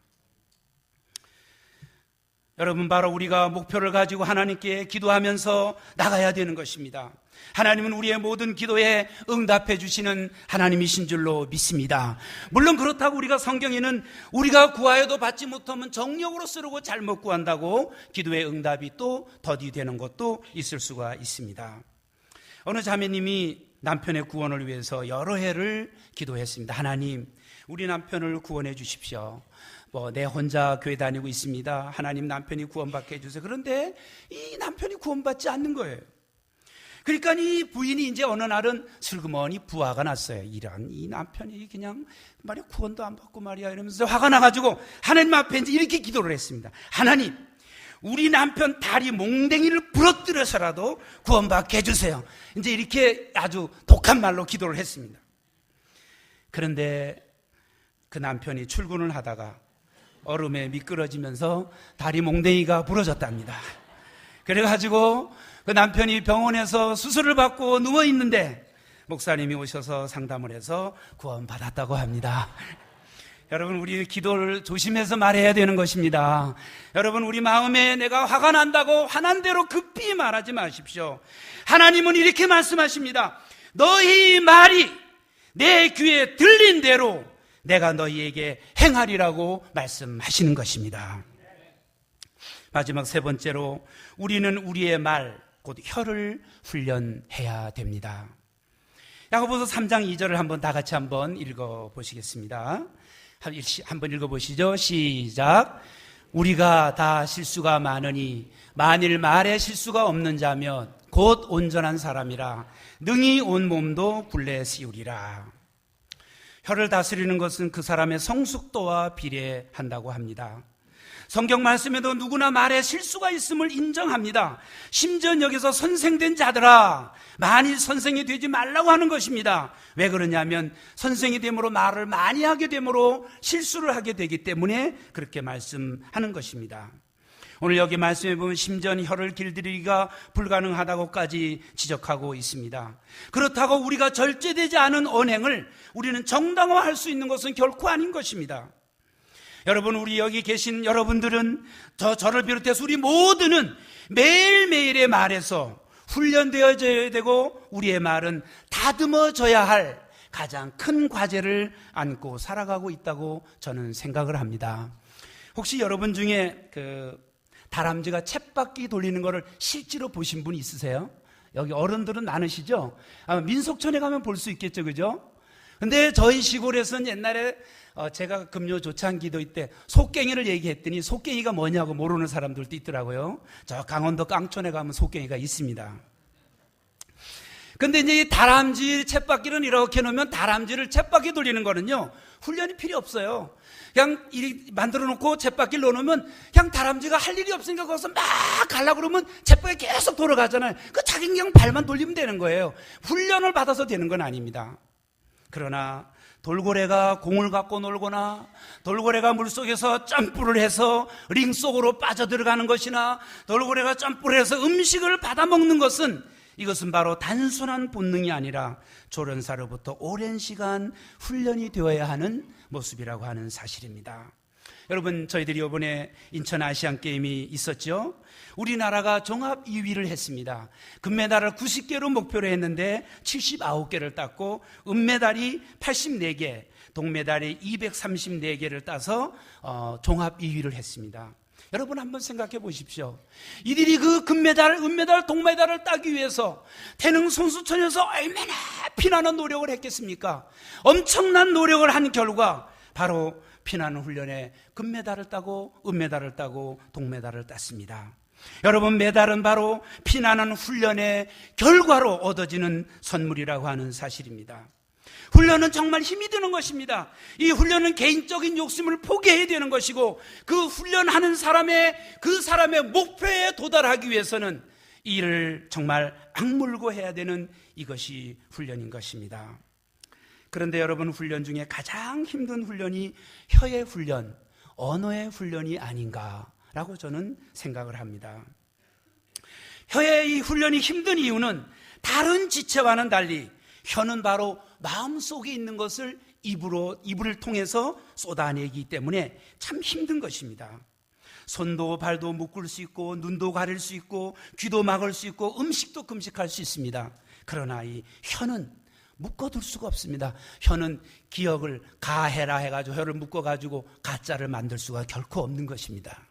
여러분, 바로 우리가 목표를 가지고 하나님께 기도하면서 나가야 되는 것입니다. 하나님은 우리의 모든 기도에 응답해 주시는 하나님이신 줄로 믿습니다. 물론 그렇다고 우리가 성경에는 우리가 구하여도 받지 못하면 정력으로 쓰르고 잘못 구한다고 기도의 응답이 또 더디되는 것도 있을 수가 있습니다. 어느 자매님이 남편의 구원을 위해서 여러 해를 기도했습니다. 하나님, 우리 남편을 구원해 주십시오. 내 혼자 교회 다니고 있습니다. 하나님, 남편이 구원받게 해주세요. 그런데 이 남편이 구원받지 않는 거예요. 그러니까 이 부인이 이제 어느 날은 슬그머니 부화가 났어요. 이런 이 남편이 그냥 말이야 구원도 안 받고 말이야 이러면서 화가 나가지고 하나님 앞에 이제 이렇게 기도를 했습니다. 하나님, 우리 남편 다리 몽댕이를 부러뜨려서라도 구원받게 해주세요. 이제 이렇게 아주 독한 말로 기도를 했습니다. 그런데 그 남편이 출근을 하다가 얼음에 미끄러지면서 다리 몽댕이가 부러졌답니다. 그래가지고 그 남편이 병원에서 수술을 받고 누워있는데 목사님이 오셔서 상담을 해서 구원받았다고 합니다. 여러분, 우리 기도를 조심해서 말해야 되는 것입니다. 여러분, 우리 마음에 내가 화가 난다고 화난 대로 급히 말하지 마십시오. 하나님은 이렇게 말씀하십니다. 너희 말이 내 귀에 들린 대로 내가 너희에게 행하리라고 말씀하시는 것입니다. 마지막 세 번째로 우리는 우리의 말, 곧 혀를 훈련해야 됩니다. 야고보서 3장 2절을 한번 다 같이 한번 읽어보시겠습니다. 한번 읽어보시죠. 시작. 우리가 다 실수가 많으니 만일 말에 실수가 없는 자면 곧 온전한 사람이라 능히 온 몸도 굴레 씌우리라. 혀를 다스리는 것은 그 사람의 성숙도와 비례한다고 합니다. 성경 말씀에도 누구나 말에 실수가 있음을 인정합니다. 심지어 여기서 선생된 자들아, 만일 선생이 되지 말라고 하는 것입니다. 왜 그러냐면 선생이 됨으로 말을 많이 하게 됨으로 실수를 하게 되기 때문에 그렇게 말씀하는 것입니다. 오늘 여기 말씀해 보면 심지어 혀를 길들이기가 불가능하다고까지 지적하고 있습니다. 그렇다고 우리가 절제되지 않은 언행을 우리는 정당화할 수 있는 것은 결코 아닌 것입니다. 여러분, 우리 여기 계신 여러분들은 저를 비롯해서 우리 모두는 매일매일의 말에서 훈련되어져야 되고 우리의 말은 다듬어져야 할 가장 큰 과제를 안고 살아가고 있다고 저는 생각을 합니다. 혹시 여러분 중에 다람쥐가 쳇바퀴 돌리는 거를 실제로 보신 분 있으세요? 여기 어른들은 많으시죠? 민속촌에 가면 볼 수 있겠죠, 그죠? 근데 저희 시골에서는 옛날에 제가 금요 조창기도회 때 속갱이를 얘기했더니 속갱이가 뭐냐고 모르는 사람들도 있더라고요. 저 강원도 깡촌에 가면 속갱이가 있습니다. 근데 이제 이 다람쥐 쳇바퀴를 이렇게 놓으면 다람쥐를 쳇바퀴 돌리는 거는요, 훈련이 필요 없어요. 그냥 만들어 놓고 쳇바퀴를 놓으면 그냥 다람쥐가 할 일이 없으니까 거기서 막 가려고 그러면 쳇바퀴 계속 돌아가잖아요. 그 자기 그냥 발만 돌리면 되는 거예요. 훈련을 받아서 되는 건 아닙니다. 그러나 돌고래가 공을 갖고 놀거나 돌고래가 물속에서 점프를 해서 링 속으로 빠져들어가는 것이나 돌고래가 점프를 해서 음식을 받아먹는 것은 이것은 바로 단순한 본능이 아니라 조련사로부터 오랜 시간 훈련이 되어야 하는 모습이라고 하는 사실입니다. 여러분, 저희들이 이번에 인천 아시안게임이 있었죠. 우리나라가 종합 2위를 했습니다. 금메달을 90개로 목표로 했는데 79개를 땄고 은메달이 84개, 동메달이 234개를 따서 종합 2위를 했습니다. 여러분 한번 생각해 보십시오. 이들이 그 금메달, 은메달, 동메달을 따기 위해서 태릉 선수촌에서 얼마나 피나는 노력을 했겠습니까? 엄청난 노력을 한 결과 바로 피나는 훈련에 금메달을 따고 은메달을 따고 동메달을 땄습니다. 여러분, 메달은 바로 피나는 훈련의 결과로 얻어지는 선물이라고 하는 사실입니다. 훈련은 정말 힘이 드는 것입니다. 이 훈련은 개인적인 욕심을 포기해야 되는 것이고 그 훈련하는 그 사람의 목표에 도달하기 위해서는 이를 정말 악물고 해야 되는 이것이 훈련인 것입니다. 그런데 여러분, 훈련 중에 가장 힘든 훈련이 혀의 훈련, 언어의 훈련이 아닌가라고 저는 생각을 합니다. 혀의 이 훈련이 힘든 이유는 다른 지체와는 달리 혀는 바로 마음속에 있는 것을 입을 통해서 쏟아내기 때문에 참 힘든 것입니다. 손도 발도 묶을 수 있고 눈도 가릴 수 있고 귀도 막을 수 있고 음식도 금식할 수 있습니다. 그러나 이 혀는 묶어둘 수가 없습니다. 혀는 기억을 가해라 해가지고 혀를 묶어가지고 가짜를 만들 수가 결코 없는 것입니다.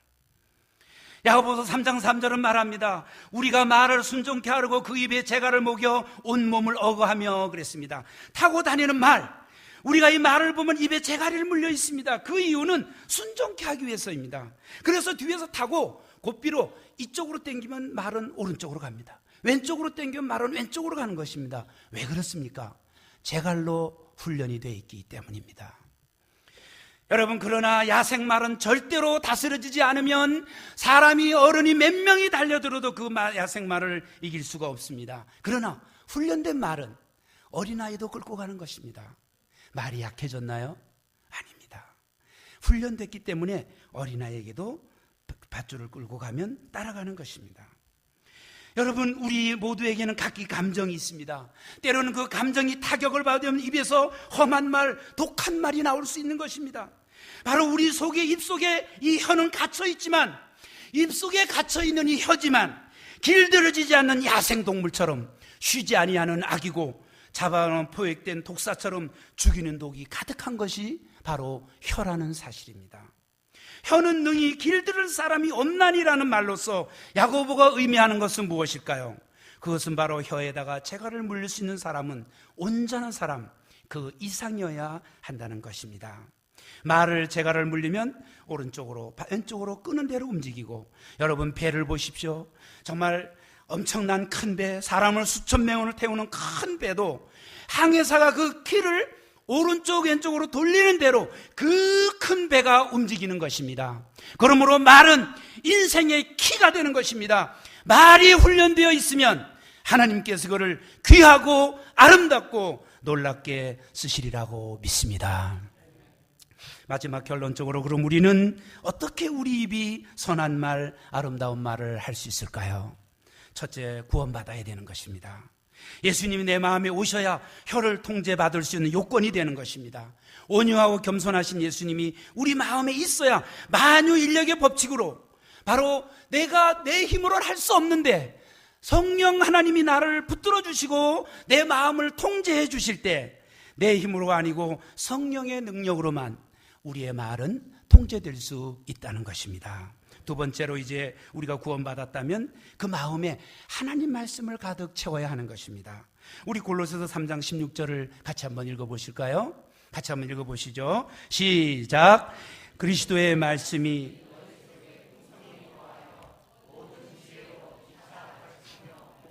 야고보서 3장 3절은 말합니다. 우리가 말을 순종케 하려고 그 입에 재갈을 목여 온몸을 어거하며 그랬습니다. 타고 다니는 말, 우리가 이 말을 보면 입에 재갈이 물려 있습니다. 그 이유는 순종케 하기 위해서입니다. 그래서 뒤에서 타고 고삐로 이쪽으로 당기면 말은 오른쪽으로 갑니다. 왼쪽으로 당기면 말은 왼쪽으로 가는 것입니다. 왜 그렇습니까? 재갈로 훈련이 되어 있기 때문입니다. 여러분, 그러나 야생말은 절대로 다스려지지 않으면 사람이 어른이 몇 명이 달려들어도 그 야생말을 이길 수가 없습니다. 그러나 훈련된 말은 어린아이도 끌고 가는 것입니다. 말이 약해졌나요? 아닙니다. 훈련됐기 때문에 어린아이에게도 밧줄을 끌고 가면 따라가는 것입니다. 여러분, 우리 모두에게는 각기 감정이 있습니다. 때로는 그 감정이 타격을 받으면 입에서 험한 말, 독한 말이 나올 수 있는 것입니다. 바로 우리 속에, 입속에 이 혀는 갇혀있지만, 입속에 갇혀있는 이 혀지만 길들여지지 않는 야생동물처럼 쉬지 아니하는 악이고 잡아놓은 포획된 독사처럼 죽이는 독이 가득한 것이 바로 혀라는 사실입니다. 혀는 능히 길들일 사람이 없나니라는 말로서 야고보가 의미하는 것은 무엇일까요? 그것은 바로 혀에다가 재갈을 물릴 수 있는 사람은 온전한 사람, 그 이상이어야 한다는 것입니다. 말을 재갈을 물리면 오른쪽으로 왼쪽으로 끄는 대로 움직이고, 여러분 배를 보십시오. 정말 엄청난 큰 배, 사람을 수천 명을 태우는 큰 배도 항해사가 그 키를 오른쪽 왼쪽으로 돌리는 대로 그 큰 배가 움직이는 것입니다. 그러므로 말은 인생의 키가 되는 것입니다. 말이 훈련되어 있으면 하나님께서 그를 귀하고 아름답고 놀랍게 쓰시리라고 믿습니다. 마지막 결론적으로, 그럼 우리는 어떻게 우리 입이 선한 말, 아름다운 말을 할 수 있을까요? 첫째, 구원받아야 되는 것입니다. 예수님이 내 마음에 오셔야 혀를 통제받을 수 있는 요건이 되는 것입니다. 온유하고 겸손하신 예수님이 우리 마음에 있어야 만유인력의 법칙으로, 바로 내가 내 힘으로 할 수 없는데 성령 하나님이 나를 붙들어 주시고 내 마음을 통제해 주실 때 내 힘으로 아니고 성령의 능력으로만 우리의 말은 통제될 수 있다는 것입니다. 두 번째로 이제 우리가 구원받았다면 그 마음에 하나님 말씀을 가득 채워야 하는 것입니다. 우리 골로새서 3장 16절을 같이 한번 읽어보실까요? 같이 한번 읽어보시죠. 시작. 그리스도의 말씀이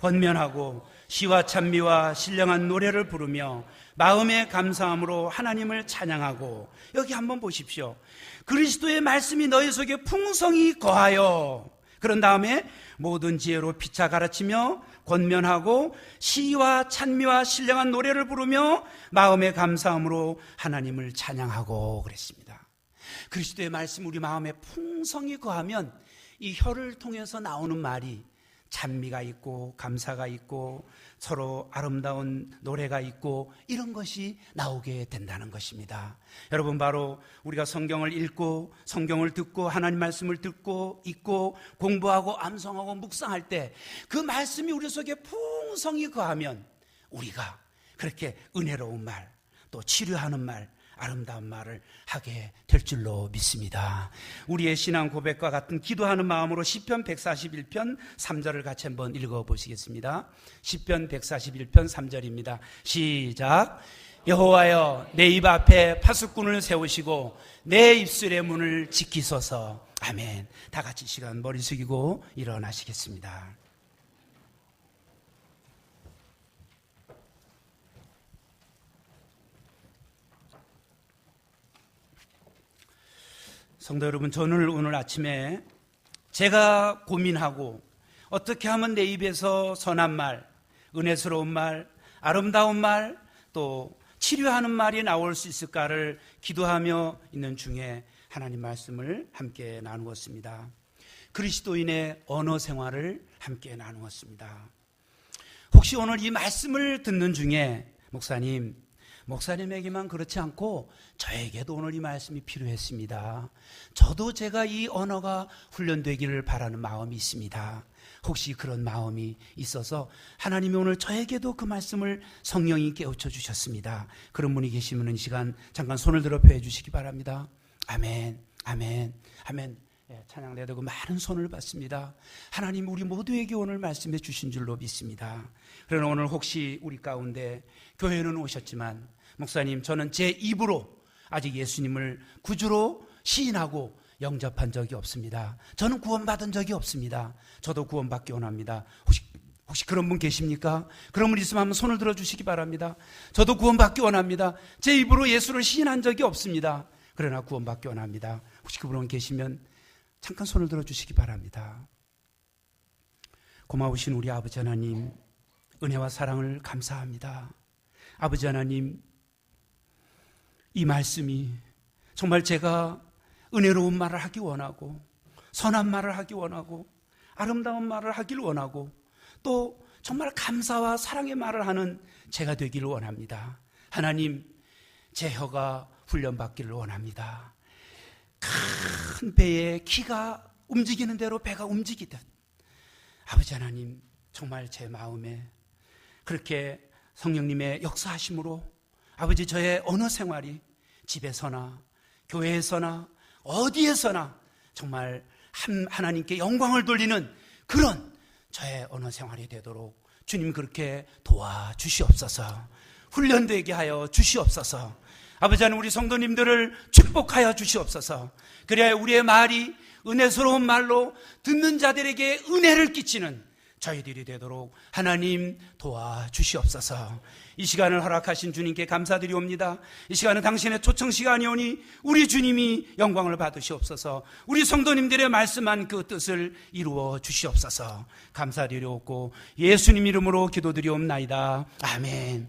권면하고 시와 찬미와 신령한 노래를 부르며 마음의 감사함으로 하나님을 찬양하고, 여기 한번 보십시오. 그리스도의 말씀이 너희 속에 풍성히 거하여, 그런 다음에 모든 지혜로 피차 가르치며 권면하고 시와 찬미와 신령한 노래를 부르며 마음의 감사함으로 하나님을 찬양하고 그랬습니다. 그리스도의 말씀 우리 마음에 풍성히 거하면 이 혀를 통해서 나오는 말이 찬미가 있고 감사가 있고 서로 아름다운 노래가 있고 이런 것이 나오게 된다는 것입니다. 여러분, 바로 우리가 성경을 읽고 성경을 듣고 하나님 말씀을 듣고 읽고 공부하고 암송하고 묵상할 때 그 말씀이 우리 속에 풍성히 거하면 우리가 그렇게 은혜로운 말, 또 치료하는 말, 아름다운 말을 하게 될 줄로 믿습니다. 우리의 신앙 고백과 같은 기도하는 마음으로 시편 141편 3절을 같이 한번 읽어보시겠습니다. 시편 141편 3절입니다. 시작. 여호와여, 내 입 앞에 파수꾼을 세우시고 내 입술의 문을 지키소서. 아멘. 다 같이 시간 머리 숙이고 일어나시겠습니다. 성도 여러분, 저는 오늘 아침에 제가 고민하고 어떻게 하면 내 입에서 선한 말, 은혜스러운 말, 아름다운 말, 또 치료하는 말이 나올 수 있을까를 기도하며 있는 중에 하나님 말씀을 함께 나누었습니다. 그리스도인의 언어 생활을 함께 나누었습니다. 혹시 오늘 이 말씀을 듣는 중에 목사님에게만 그렇지 않고 저에게도 오늘 이 말씀이 필요했습니다. 저도 제가 이 언어가 훈련되기를 바라는 마음이 있습니다. 혹시 그런 마음이 있어서 하나님이 오늘 저에게도 그 말씀을 성령이 깨우쳐 주셨습니다. 그런 분이 계시면 이 시간 잠깐 손을 들어 펴 주시기 바랍니다. 아멘, 아멘, 아멘. 찬양대에 되고 많은 손을 받습니다. 하나님 우리 모두에게 오늘 말씀해 주신 줄로 믿습니다. 그러나 오늘 혹시 우리 가운데 교회는 오셨지만 목사님, 저는 제 입으로 아직 예수님을 구주로 시인하고 영접한 적이 없습니다. 저는 구원받은 적이 없습니다. 저도 구원받기 원합니다. 혹시 그런 분 계십니까? 그런 분 있으면 한번 손을 들어주시기 바랍니다. 저도 구원받기 원합니다. 제 입으로 예수를 시인한 적이 없습니다. 그러나 구원받기 원합니다. 혹시 그분 계시면 잠깐 손을 들어주시기 바랍니다. 고마우신 우리 아버지 하나님, 은혜와 사랑을 감사합니다. 아버지 하나님, 이 말씀이 정말 제가 은혜로운 말을 하기 원하고 선한 말을 하기 원하고 아름다운 말을 하길 원하고 또 정말 감사와 사랑의 말을 하는 제가 되기를 원합니다. 하나님, 제 혀가 훈련받기를 원합니다. 큰 배에 키가 움직이는 대로 배가 움직이듯 아버지 하나님, 정말 제 마음에 그렇게 성령님의 역사하심으로 아버지 저의 언어 생활이 집에서나 교회에서나 어디에서나 정말 하나님께 영광을 돌리는 그런 저의 언어 생활이 되도록 주님 그렇게 도와주시옵소서. 훈련되게 하여 주시옵소서. 아버지 하나님, 우리 성도님들을 축복하여 주시옵소서. 그래야 우리의 말이 은혜스러운 말로 듣는 자들에게 은혜를 끼치는 저희들이 되도록 하나님 도와주시옵소서. 이 시간을 허락하신 주님께 감사드리옵니다. 이 시간은 당신의 초청 시간이오니 우리 주님이 영광을 받으시옵소서. 우리 성도님들의 말씀한 그 뜻을 이루어 주시옵소서. 감사드리옵고 예수님 이름으로 기도드리옵나이다. 아멘.